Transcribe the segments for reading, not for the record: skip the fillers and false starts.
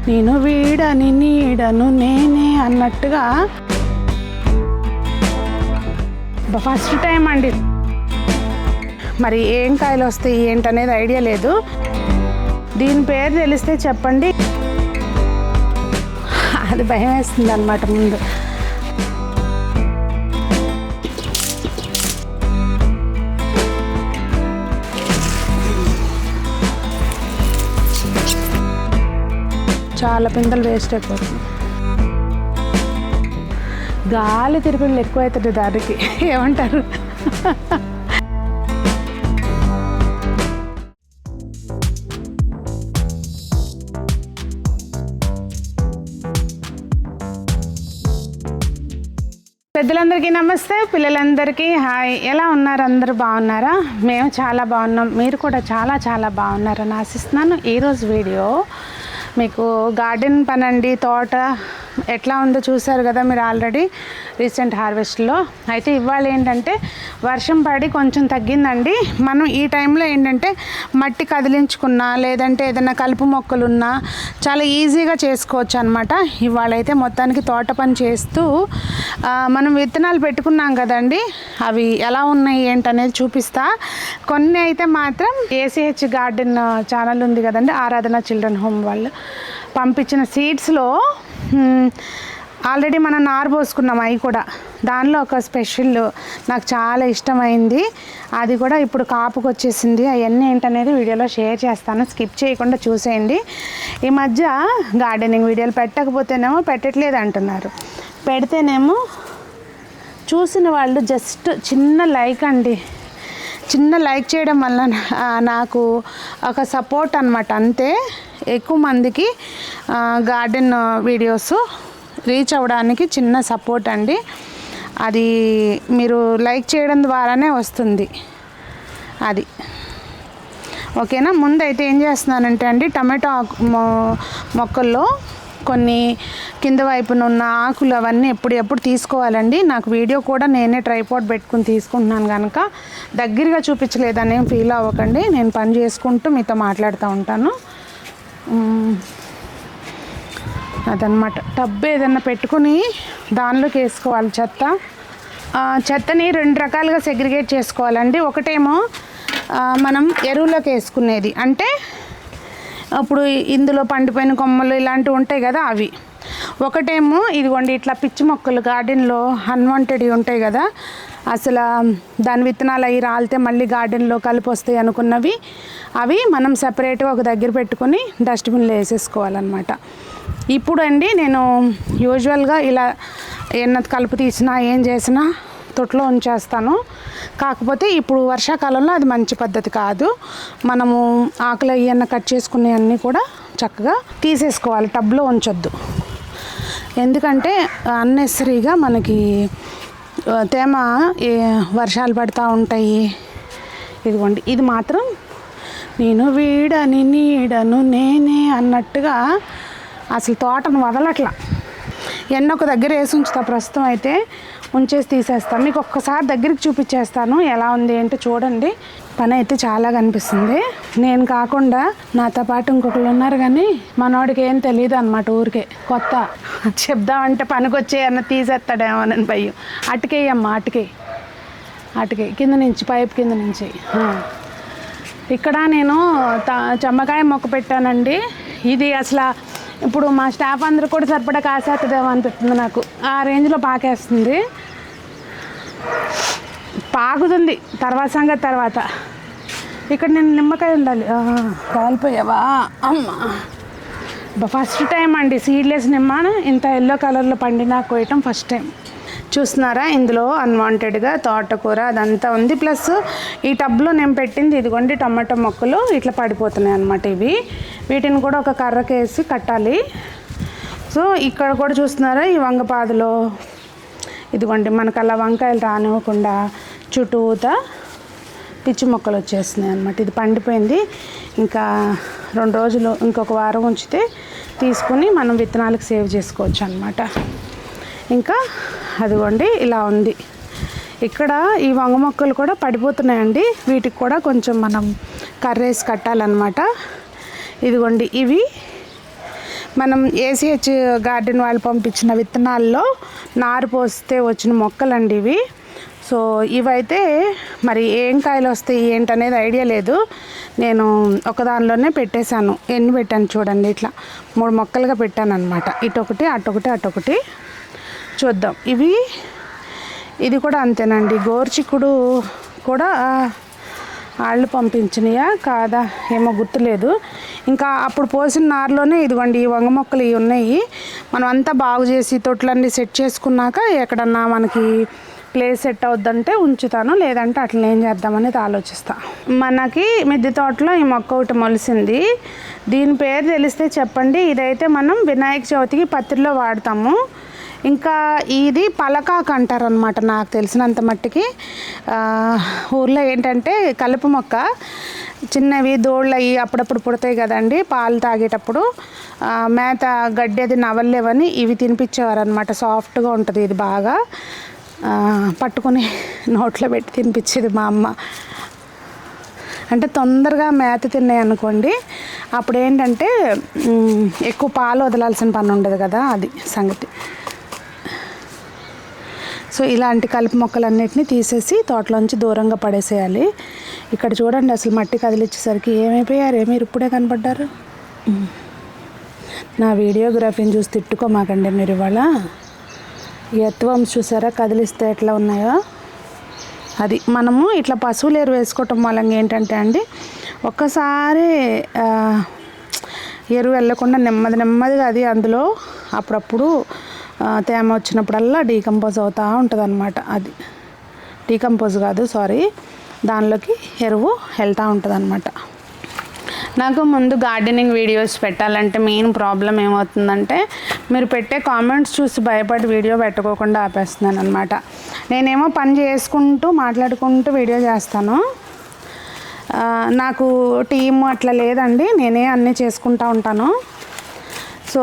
నేను వీడని నీడను నేనే అన్నట్టుగా ఫస్ట్ టైం అండి. మరి ఏం కాయలు వస్తాయి ఏంటనేది ఐడియా లేదు. దీని పేరు తెలిస్తే చెప్పండి. అది భయం వేస్తుంది అన్నమాట ముందు. చాలా పిందెలు వేస్ట్ అయిపోతుంది. గాలి తిరుగుళ్ళు ఎక్కువ అవుతుంది దానికి, ఏమంటారు? పెద్దలందరికీ నమస్తే, పిల్లలందరికీ హాయ్. ఎలా ఉన్నారు? అందరూ బాగున్నారా? మేము చాలా బాగున్నాం. మీరు కూడా చాలా చాలా బాగున్నారని ఆశిస్తున్నాను. ఈరోజు వీడియో మీకు గార్డెన్ పని అండి. తోట ఎట్లా ఉందో చూసారు కదా మీరు ఆల్రెడీ రీసెంట్ హార్వెస్ట్లో. అయితే ఇవాళ ఏంటంటే వర్షం పడి కొంచెం తగ్గిందండి. మనం ఈ టైంలో ఏంటంటే మట్టి కదిలించుకున్నా లేదంటే ఏదైనా కలుపు మొక్కలున్నా చాలా ఈజీగా చేసుకోవచ్చు అనమాట. ఇవాళైతే మొత్తానికి తోట పని చేస్తూ మనం విత్తనాలు పెట్టుకున్నాం కదండి, అవి ఎలా ఉన్నాయి ఏంటనేది చూపిస్తా. కొన్ని అయితే మాత్రం ఏసీహెచ్ గార్డెన్ ఛానల్ ఉంది కదండి, ఆరాధన చిల్డ్రన్ హోమ్ వాళ్ళు పంపించిన సీడ్స్లో ఆల్రెడీ మనం నారు పోసుకున్నాం. అవి కూడా దానిలో ఒక స్పెషల్ నాకు చాలా ఇష్టమైంది, అది కూడా ఇప్పుడు కాపుకి వచ్చేసింది. అవన్నీ ఏంటనేది వీడియోలో షేర్ చేస్తాను, స్కిప్ చేయకుండా చూసేయండి. ఈ మధ్య గార్డెనింగ్ వీడియోలు పెట్టకపోతేనేమో పెట్టట్లేదు అంటున్నారు, పెడితేనేమో చూసిన వాళ్ళు జస్ట్ చిన్న లైక్ అండి, చిన్న లైక్ చేయడం వల్ల నాకు ఒక సపోర్ట్ అనమాట. అంతే, ఎక్కువ మందికి గార్డెన్ వీడియోస్ రీచ్ అవ్వడానికి చిన్న సపోర్ట్ అండి. అది మీరు లైక్ చేయడం ద్వారానే వస్తుంది అది, ఓకేనా? ముందైతే ఏం చేస్తున్నానంటే అండి, టమాటో మొక్కల్లో కొన్ని కింద వైపున ఉన్న ఆకులు అవన్నీ ఎప్పుడు తీసుకోవాలండి. నాకు వీడియో కూడా నేనే ట్రైపాడ్ పెట్టుకుని తీసుకుంటున్నాను కనుక దగ్గరగా చూపించలేదని ఏం ఫీల్ అవ్వకండి. నేను పని చేసుకుంటూ మీతో మాట్లాడుతూ ఉంటాను. అదనమాట. టబ్ ఏదన్నా పెట్టుకుని దానిలోకి వేసుకోవాలి చెత్తని 2 రకాలుగా సెగ్రిగేట్ చేసుకోవాలండి. ఒకటేమో మనం ఎరువులోకి వేసుకునేది, అంటే అప్పుడు ఇందులో పండిపోయిన కొమ్మలు ఇలాంటివి ఉంటాయి కదా అవి. ఒకటేమో ఇదిగోండి ఇట్లా పిచ్చి మొక్కలు గార్డెన్లో అన్వాంటెడ్ ఉంటాయి కదా, అసలు దాని విత్తనాలు అవి రాలితే మళ్ళీ గార్డెన్లో కలిపి వస్తాయి అనుకున్నవి, అవి మనం సపరేట్గా ఒక దగ్గర పెట్టుకొని డస్ట్బిన్లో వేసేసుకోవాలన్నమాట. ఇప్పుడు అండి నేను యూజువల్గా ఇలా ఏమన్నా కలుపు తీసినా ఏం చేసినా తొట్లో ఉంచేస్తాను. కాకపోతే ఇప్పుడు వర్షాకాలంలో అది మంచి పద్ధతి కాదు. మనము ఆకులు అయ్యన్న కట్ చేసుకునేవన్నీ కూడా చక్కగా తీసేసుకోవాలి, టబ్లో ఉంచొద్దు. ఎందుకంటే అన్నెసరీగా మనకి తేమ వర్షాలు పడుతూ ఉంటాయి. ఇదిగోండి, ఇది మాత్రం నేను వీడని నీడను నేనే అన్నట్టుగా అసలు తోటను వదలట్లా. ఒక దగ్గర వేసి ఉంచుతా, ప్రస్తుతం అయితే ఉంచేసి తీసేస్తాను. మీకు ఒక్కసారి దగ్గరికి చూపించేస్తాను ఎలా ఉంది ఏంటో చూడండి. పని అయితే చాలా కనిపిస్తుంది. నేను కాకుండా నాతో పాటు ఇంకొకరు ఉన్నారు, కానీ మనోడికి ఏం తెలియదు అనమాట. ఊరికే కొత్త చెప్దామంటే పనికొచ్చే అన్న తీసేస్తాడేమోనని భయం. అటుకేయమ్మా, అటుకే కింద నుంచి, పైప్ కింద నుంచి. ఇక్కడ నేను చెమ్మకాయ మొక్క పెట్టానండి. ఇది అసలు ఇప్పుడు మా స్టాఫ్ అందరూ కూడా సరిపడా కాసేస్తుందేమో అనిపిస్తుంది నాకు. ఆ రేంజ్లో పాకేస్తుంది, పాకుతుంది. తర్వాత ఇక్కడ నేను నిమ్మకాయ ఉండాలి. కాలిపోయావా అమ్మ? ఫస్ట్ టైం అండి సీడ్లెస్ నిమ్మ ఇంత ఎల్లో కలర్లో పండినా కోయటం ఫస్ట్ టైం. చూస్తున్నారా, ఇందులో అన్వాంటెడ్గా తోటకూర అదంతా ఉంది. ప్లస్ ఈ టబ్లో నేను పెట్టింది ఇదిగోండి టమాటో మొక్కలు ఇట్లా పడిపోతున్నాయి అన్నమాట. వీటిని కూడా ఒక కర్రకేసి కట్టాలి. సో ఇక్కడ కూడా చూస్తున్నారా, ఈ వంగపాదులో ఇదిగోండి మనకు అలా వంకాయలు రానివ్వకుండా చుట్టూతా పిచ్చి మొక్కలు వచ్చేస్తున్నాయి అన్నమాట. ఇది పండిపోయింది. ఇంకా 2 రోజులు, ఇంకొక వారం ఉంచితే తీసుకుని మనం విత్తనాలకు సేవ్ చేసుకోవచ్చు అన్నమాట. ఇంకా అదిగోండి ఇలా ఉంది. ఇక్కడ ఈ వంగ మొక్కలు కూడా పడిపోతున్నాయండి. వీటికి కూడా కొంచెం మనం కర్రేసి కట్టాలన్నమాట. ఇదిగోండి ఇవి మనం ఏసీహెచ్ గార్డెన్ వాళ్ళు పంపించిన విత్తనాల్లో నారు పోస్తే వచ్చిన మొక్కలండి ఇవి. సో ఇవైతే మరి ఏం కాయలు వస్తాయి ఏంటనేది ఐడియా లేదు. నేను ఒకదానిలోనే పెట్టేశాను. ఎన్ని పెట్టాను చూడండి, ఇట్లా 3 మొక్కలుగా పెట్టాను అనమాట. ఇటొకటి అటొకటి అటొకటి. చూద్దాం. ఇది కూడా అంతేనండి. గోరుచిక్కుడు కూడా వాళ్ళు పంపించినయా కాదా ఏమో గుర్తులేదు. ఇంకా అప్పుడు పోసిన నారులోనే ఇదిగోండి ఈ వంగ మొక్కలు ఇవి ఉన్నాయి. మనం అంతా బాగు చేసి తొట్లన్నీ సెట్ చేసుకున్నాక ఎక్కడన్నా మనకి ప్లేస్ సెట్ అవుద్దంటే ఉంచుతాను, లేదంటే అట్లా ఏం చేద్దామనేది ఆలోచిస్తా. మనకి మిద్దె తోటలో ఈ మొక్క ఒకటి మొలిసింది. దీని పేరు తెలిస్తే చెప్పండి. ఇదైతే మనం వినాయక చవితికి పత్రిలో వాడతాము. ఇంకా ఇది పలకాకు అంటారు అనమాట నాకు తెలిసినంత మట్టికి. ఊర్లో ఏంటంటే కలుపు మొక్క, చిన్నవి దోళ్ళు అవి అప్పుడప్పుడు పుడతాయి కదండి పాలు తాగేటప్పుడు. మేత గడ్డి అది నవలేవని ఇవి తినిపించేవారు అనమాట. సాఫ్ట్గా ఉంటుంది ఇది బాగా. పట్టుకొని నోట్లో పెట్టి తినిపించేది మా అమ్మ. అంటే తొందరగా మేత తిన్నాయి అనుకోండి, అప్పుడు ఏంటంటే ఎక్కువ పాలు వదలాల్సిన పని ఉండదు కదా, అది సంగతి. సో ఇలాంటి కలుపు మొక్కలన్నిటిని తీసేసి తోటలోంచి దూరంగా పడేసేయాలి. ఇక్కడ చూడండి అసలు మట్టి కదిలిచ్చేసరికి ఏమైపోయారు, మీరు ఇప్పుడే కనపడ్డారు. నా వీడియోగ్రఫీని చూసి తిట్టుకోమాకండి మీరు. ఇవాళ ఎత్తువంశ చూసారా కదిలిస్తే ఎట్లా ఉన్నాయో. అది మనము ఇట్లా పశువులు ఎరువు వేసుకోవటం మూలంగా ఏంటంటే అండి, ఒక్కసారి ఎరువు వెళ్ళకుండా నెమ్మదిగా అది అందులో అప్పుడప్పుడు తేమ వచ్చినప్పుడల్లా డీకంపోజ్ అవుతూ ఉంటుంది అనమాట. అది డీకంపోజ్ కాదు, సారీ, దానిలోకి ఎరువు వెళ్తూ ఉంటుంది అనమాట. నాకు ముందు గార్డెనింగ్ వీడియోస్ పెట్టాలంటే మెయిన్ ప్రాబ్లం ఏమవుతుందంటే, మీరు పెట్టే కామెంట్స్ చూసి భయపడి వీడియో పెట్టుకోకుండా ఆపేస్తున్నాను అనమాట. నేనేమో పని చేసుకుంటూ మాట్లాడుకుంటూ వీడియో చేస్తాను. నాకు టీమ్ అట్లా లేదండి, నేనే అన్నీ చేసుకుంటూ ఉంటాను. సో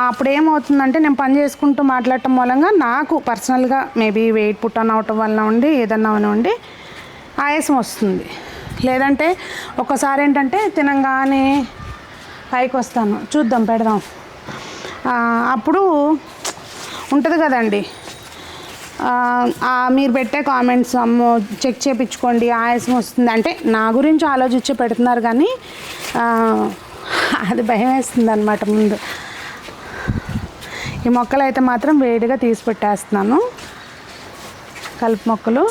అప్పుడు ఏమవుతుందంటే, నేను పని చేసుకుంటూ మాట్లాడటం మూలంగా నాకు పర్సనల్గా మేబీ వెయిట్ పుట్ ఆన్ అవటం వల్ల ఉండి ఏదన్నా ఉండి ఆయాసం వస్తుంది. లేదంటే ఒక్కసారి ఏంటంటే తినంగానే పైకి వస్తాను, చూద్దాం పెడదాం, అప్పుడు ఉంటుంది కదండి. మీరు పెట్టే కామెంట్స్ అమ్మో చెక్ చేయించుకోండి ఆయాసం వస్తుంది అంటే నా గురించి ఆలోచించి పెడుతున్నారు, కానీ అది భయం వేస్తుంది అనమాట ముందు. ఈ మొక్కలు అయితే మాత్రం వేడిగా తీసి పెట్టేస్తున్నాను. కలుపు మొక్కలు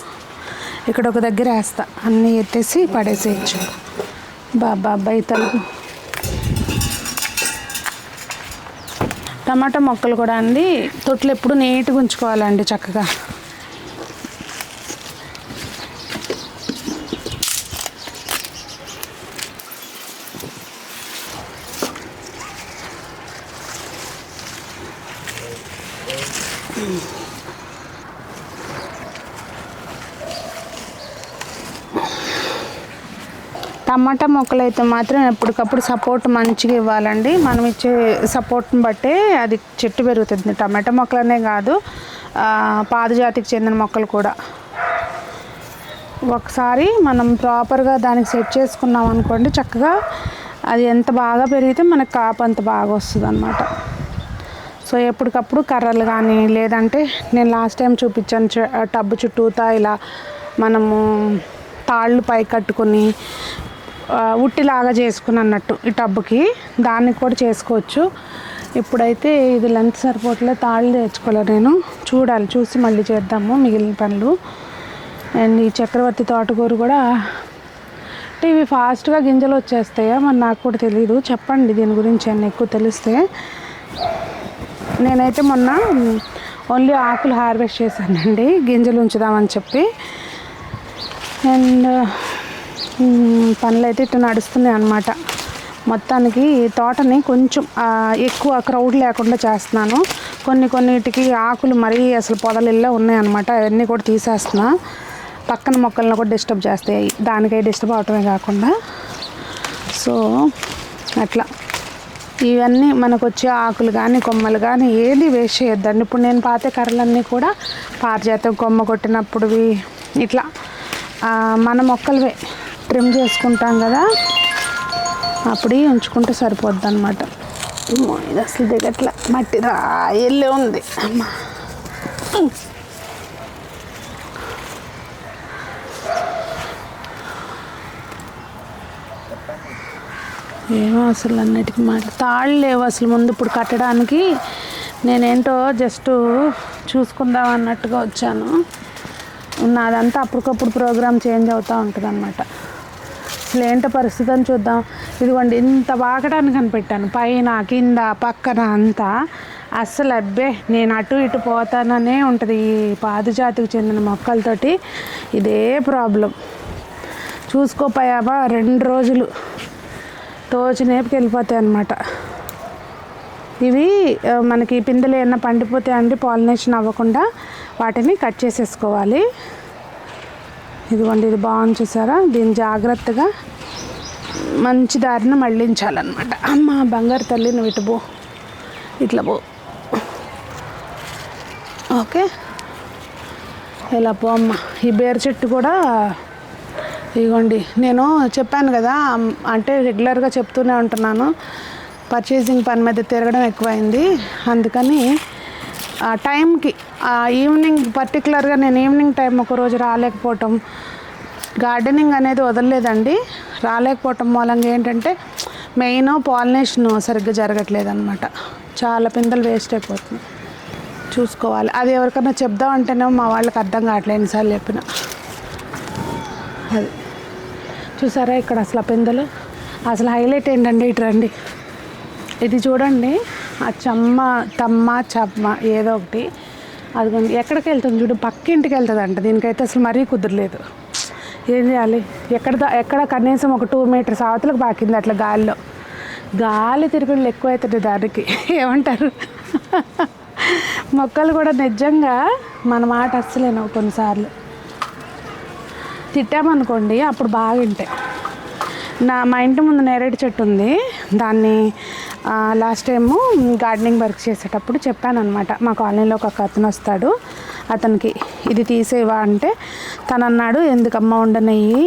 ఇక్కడ ఒక దగ్గర వేస్తా, అన్నీ ఎత్తేసి పడేసేయచ్చు. బాబాయ్ తలుపు. టమాటా మొక్కలు కూడా అండి తొట్లు ఎప్పుడు నీట్గా ఉంచుకోవాలండి చక్కగా. టమాటా మొక్కలు అయితే మాత్రం ఎప్పటికప్పుడు సపోర్ట్ మంచిగా ఇవ్వాలండి. మనం ఇచ్చే సపోర్ట్ని బట్టే అది చెట్టు పెరుగుతుంది. టమాటా మొక్కలనే కాదు, పాదుజాతికి చెందిన మొక్కలు కూడా. ఒకసారి మనం ప్రాపర్గా దానికి సెట్ చేసుకున్నాం అనుకోండి, చక్కగా అది ఎంత బాగా పెరిగితే మనకు కాపు అంత బాగా వస్తుంది అన్నమాట. సో ఎప్పటికప్పుడు కర్రలు కానీ, లేదంటే నేను లాస్ట్ టైం చూపించాను టబ్బు చుట్టూతా ఇలా మనము తాళ్ళు పై కట్టుకొని ఉట్టిలాగా చేసుకున్నట్టు ఈ టబ్బుకి, దానికి కూడా చేసుకోవచ్చు. ఇప్పుడైతే ఇది లెంత్ సరిపోట్లే, తాళ్ళు తెచ్చుకోలే నేను, చూడాలి, చూసి మళ్ళీ చేద్దాము మిగిలిన పనులు. అండ్ ఈ చక్రవర్తి తోటకూర కూడా ఇవి ఫాస్ట్గా గింజలు వచ్చేస్తాయా మరి నాకు కూడా తెలియదు, చెప్పండి దీని గురించి అన్నీ ఎక్కువ తెలిస్తే. నేనైతే మొన్న ఓన్లీ ఆకులు హార్వెస్ట్ చేశానండి గింజలు ఉంచుదామని చెప్పి. అండ్ పనులు అయితే ఇట్లా నడుస్తున్నాయి అన్నమాట. మొత్తానికి తోటని కొంచెం ఎక్కువ క్రౌడ్ లేకుండా చేస్తున్నాను. కొన్నిటికి ఆకులు మరీ అసలు పొదలిల్లో ఉన్నాయన్నమాట, అవన్నీ కూడా తీసేస్తున్నా. పక్కన మొక్కలను కూడా డిస్టర్బ్ చేస్తాయి, దానికై డిస్టర్బ్ అవటమే కాకుండా. సో అట్లా ఇవన్నీ మనకు వచ్చే ఆకులు కానీ కొమ్మలు కానీ ఏది వేస్ట్ చేయొద్దండి. ఇప్పుడు నేను పాతే కర్రలన్నీ కూడా పారిజాతం కొమ్మ కొట్టినప్పుడువి ఇట్లా మన మొక్కలవే ట్రిమ్ చేసుకుంటాం కదా, అప్పుడు ఉంచుకుంటే సరిపోద్ది అన్నమాట. ఇది అసలు దిగట్లా, మట్టి రాయల్లే ఉంది అమ్మ. ఏమో అసలు అన్నిటికీ తాళ్ళు లేవు అసలు ముందు. ఇప్పుడు కట్టడానికి నేనేంటో జస్ట్ చూసుకుందాం అన్నట్టుగా వచ్చాను. నాదంతా అప్పటికప్పుడు ప్రోగ్రామ్ చేంజ్ అవుతూ ఉంటుంది అన్నమాట. అసలు ఏంటో పరిస్థితి అని చూద్దాం. ఇదిగోండి ఇంత వాకడానికి కనిపెట్టాను, పైన కింద పక్కన అంతా. అస్సలు అబ్బే నేను అటు ఇటు పోతాననే ఉంటుంది ఈ పాదుజాతికి చెందిన మొక్కలతోటి. ఇదే ప్రాబ్లం. చూసుకోపోయావా 2 రోజులు తోచినేపుకి వెళ్ళిపోతాయి అన్నమాట. ఇవి మనకి పిందెలు ఏమన్నా పండిపోతాయండి, పాలినేషన్ అవ్వకుండా వాటిని కట్ చేసేసుకోవాలి. ఇదిగోండి ఇది బాగుంది చూసారా. దీన్ని జాగ్రత్తగా మంచి దారిన మళ్ళించాలన్నమాట. అమ్మ బంగారు తల్లి నువ్వు ఇటు పో, ఇట్లా పో. ఓకే ఇలా పో అమ్మ. ఈ బేరు చెట్టు కూడా ఇదిగోండి నేను చెప్పాను కదా, అంటే రెగ్యులర్గా చెప్తూనే ఉంటున్నాను, పర్చేసింగ్ పని మీద తిరగడం ఎక్కువైంది. అందుకని ఆ టైంకి ఈవినింగ్ పర్టికులర్గా నేను ఈవినింగ్ టైం ఒకరోజు రాలేకపోవటం, గార్డెనింగ్ అనేది వదలలేదండి. రాలేకపోవటం మూలంగా ఏంటంటే మెయిన్ పాలినేషన్ సరిగ్గా జరగట్లేదు అనమాట. చాలా పిందెలు వేస్ట్ అయిపోతుంది. చూసుకోవాలి. అది ఎవరికైనా చెప్దామంటేనేమో మా వాళ్ళకి అర్థం కావట్లేదు ఎన్నిసార్లు చెప్పిన. అది చూసారా ఇక్కడ అసలు పిందెలు. అసలు హైలైట్ ఏంటండి ఇటు రండి, ఇది చూడండి. ఆ తమ్మ చమ్మ ఏదో ఒకటి అది ఎక్కడికి వెళ్తుంది చూడు, పక్క ఇంటికి వెళ్తుంది అంట. దీనికైతే అసలు మరీ కుదరలేదు. ఏం చేయాలి? ఎక్కడ కనీసం ఒక 2 మీటర్స్ అవతలకు పాకింది అట్లా గాలిలో. గాలి తిరుగుళ్ళు ఎక్కువ అవుతుంది దానికి. ఏమంటారు? మొక్కలు కూడా నిజంగా మన మాట అస్సలేను. కొన్నిసార్లు తిట్టామనుకోండి అప్పుడు బాగా వింటాయి. మా ఇంటి ముందు నేరేడు చెట్టు ఉంది. దాన్ని లాస్ట్ టైము గార్డెనింగ్ వర్క్ చేసేటప్పుడు చెప్పాను అనమాట. మా కాలనీలో ఒక అతను వస్తాడు, అతనికి ఇది తీసేవా అంటే తను అన్నాడు, ఎందుకమ్మా ఉండనయ్యి,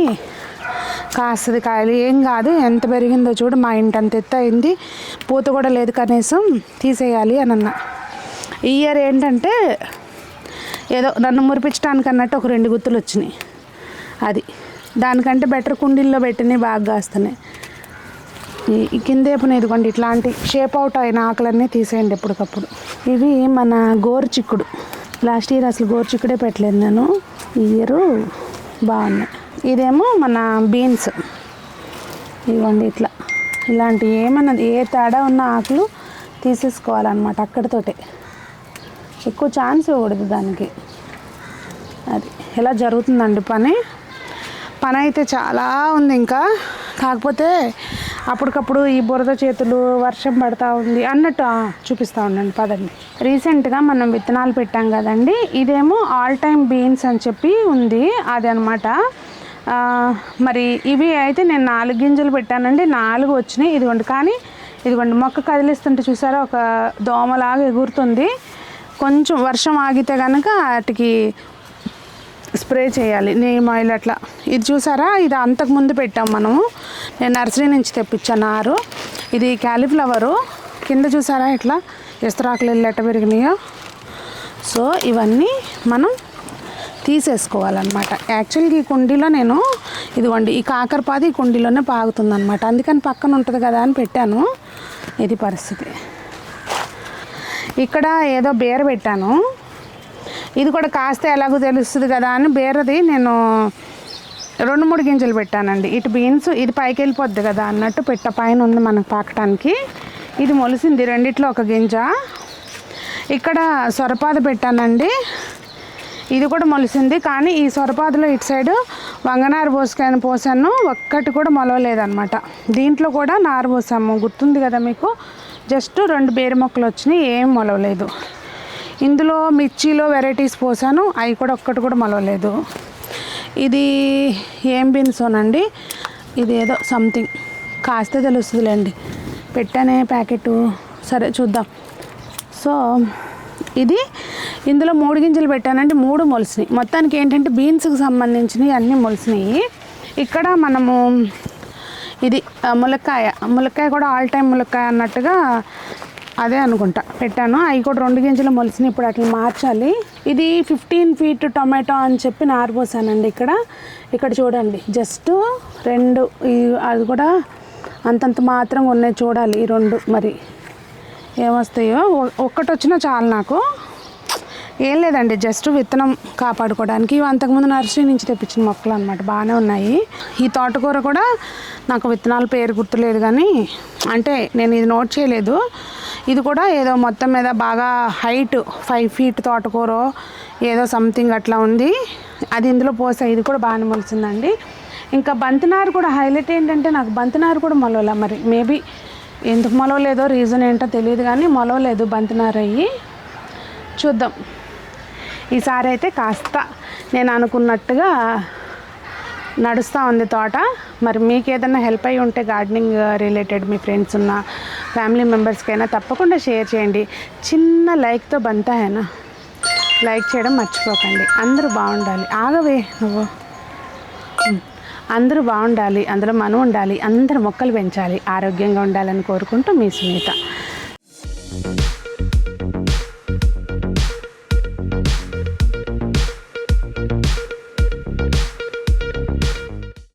కాస్తుంది కాయలు, ఏం కాదు, ఎంత పెరిగిందో చూడు, మా ఇంటి అంత ఎత్తు అయింది, పూత కూడా లేదు, కనీసం తీసేయాలి అని అన్నా. ఈ ఇయర్ ఏంటంటే ఏదో నన్ను మురిపించడానికి అన్నట్టు ఒక 2 గుత్తులు వచ్చినాయి. అది దానికంటే బెటర్ కుండీల్లో పెట్టినవి బాగా కాస్తున్నాయి. ఈ కిందేపున ఇదిగోండి ఇట్లాంటి షేప్ అవుట్ అయిన ఆకులన్నీ తీసేయండి ఎప్పటికప్పుడు. ఇవి మన గోరు చిక్కుడు. లాస్ట్ ఇయర్ అసలు గోరు చిక్కుడే పెట్టలేదు నేను, ఈ ఇయర్ బాగున్నాయి. ఇదేమో మన బీన్స్. ఇదిగోండి ఇట్లా ఇలాంటి ఏమన్నా ఏ తేడా ఉన్న ఆకులు తీసేసుకోవాలన్నమాట అక్కడితోటే. ఎక్కువ ఛాన్స్ ఇవ్వకూడదు దానికి. అది ఇలా జరుగుతుందండి పని అయితే చాలా ఉంది ఇంకా. కాకపోతే అప్పటికప్పుడు ఈ బురద చేతులు, వర్షం పడతా ఉంది అన్నట్టు చూపిస్తూ ఉండండి. పదండి. రీసెంట్గా మనం విత్తనాలు పెట్టాం కదండి, ఇదేమో ఆల్ టైమ్ బీన్స్ అని చెప్పి ఉంది అది అనమాట. మరి ఇవి అయితే నేను 4 గింజలు పెట్టానండి, 4 వచ్చినాయి. ఇదిగోండి, కానీ ఇదిగోండి మొక్క కదిలిస్తుంటే చూసారా ఒక దోమలాగా ఎగురుతుంది. కొంచెం వర్షం ఆగితే కనుక వాటికి స్ప్రే చేయాలి, నీమ్ ఆయిల్ అట్లా. ఇది చూసారా, ఇది అంతకుముందు పెట్టాం మనము, నేను నర్సరీ నుంచి తెప్పించాను నారు. ఇది క్యాలీఫ్లవరు. కింద చూసారా ఇట్లా ఎస్తరాకులు వెళ్ళి ఎట్ట పెరిగినాయో. సో ఇవన్నీ మనం తీసేసుకోవాలన్నమాట. యాక్చువల్గా ఈ కుండీలో నేను ఇదిగోండి ఈ కాకరపాది ఈ కుండీలోనే పాగుతుందన్నమాట. అందుకని పక్కన ఉంటుంది కదా అని పెట్టాను. ఇది పరిస్థితి. ఇక్కడ ఏదో బీర పెట్టాను, ఇది కూడా కాస్తే ఎలాగో తెలుస్తుంది కదా అని బీరది నేను 2-3 గింజలు పెట్టానండి. ఇటు బీన్స్, ఇది పైకి వెళ్ళిపోద్ది కదా అన్నట్టు పెట్ట పైన ఉంది మనకు పాకటానికి. ఇది మొలిసింది, రెండిట్లో ఒక గింజ. ఇక్కడ సొరపాద పెట్టానండి, ఇది కూడా మొలిసింది. కానీ ఈ సొరపాదలో ఇటు సైడు వంగనారు పోసాను, ఒక్కటి కూడా మొలవలేదన్నమాట. దీంట్లో కూడా నారు పోసాము, గుర్తుంది కదా మీకు. జస్ట్ 2 బేరు మొక్కలు వచ్చినాయి, ఏం మొలవలేదు. ఇందులో మిర్చిలో వెరైటీస్ పోసాను, అవి కూడా ఒక్కటి కూడా మొలవలేదు. ఇది ఏం బీన్సోనండి, ఇది ఏదో సంథింగ్, కాస్తే తెలుస్తుందిలేండి. పెట్టానే ప్యాకెట్, సరే చూద్దాం. సో ఇది ఇందులో 3 గింజలు పెట్టానంటే 3 మొలిసినాయి. మొత్తానికి ఏంటంటే బీన్స్కి సంబంధించినవి అన్నీ మొలిసినాయి. ఇక్కడ మనము ఇది ములక్కాయ కూడా ఆల్ టైమ్ ములక్కాయ అన్నట్టుగా అదే అనుకుంటా పెట్టాను. అవి కూడా 2 గింజలు మొలిసినాయి. ఇప్పుడు అట్లా మార్చాలి. ఇది 15 ఫీట్ టొమాటో అని చెప్పి నారబోసానండి. ఇక్కడ చూడండి, జస్ట్ 2 అది కూడా అంతంత మాత్రం ఉన్నాయి. చూడాలి ఈ 2 మరి ఏమొస్తాయో. ఒక్కటి వచ్చినా చాలు నాకు. ఏం లేదండి, జస్ట్ విత్తనం కాపాడుకోవడానికి. ఇవి అంతకుముందు నర్సరీ నుంచి తెప్పించిన మొక్కలు అనమాట, బాగానే ఉన్నాయి. ఈ తోటకూర కూడా నాకు విత్తనాల పేరు గుర్తులేదు, కానీ అంటే నేను ఇది నోట్ చేయలేదు. ఇది కూడా ఏదో మొత్తం మీద బాగా హైట్ 5 ఫీట్ తోటకూర ఏదో సంథింగ్ అట్లా ఉంది. అది ఇందులో పోసా. ఇది కూడా బాగానే మొలిసిందండి. ఇంకా బంతినారు కూడా హైలైట్ ఏంటంటే, నాకు బంతినారు కూడా మొలవలే. మరి మేబీ ఎందుకు మొలవలేదో రీజన్ ఏంటో తెలియదు, కానీ మొలవలేదు బంతినారు అయ్యి. చూద్దాం. ఈసారి అయితే కాస్త నేను అనుకున్నట్టుగా నడుస్తూ ఉంది తోట. మరి మీకు ఏదైనా హెల్ప్ అయ్యి ఉంటే గార్డెనింగ్ రిలేటెడ్ మీ ఫ్రెండ్స్ ఉన్న ఫ్యామిలీ మెంబర్స్కైనా తప్పకుండా షేర్ చేయండి. చిన్న లైక్తో బంతా హేనా, లైక్ చేయడం మర్చిపోకండి. అందరూ బాగుండాలి. ఆగవే నువ్వు. అందరూ బాగుండాలి, అందులో మనం ఉండాలి, అందరూ మొక్కలు పెంచాలి, ఆరోగ్యంగా ఉండాలని కోరుకుంటూ మీ సునీత.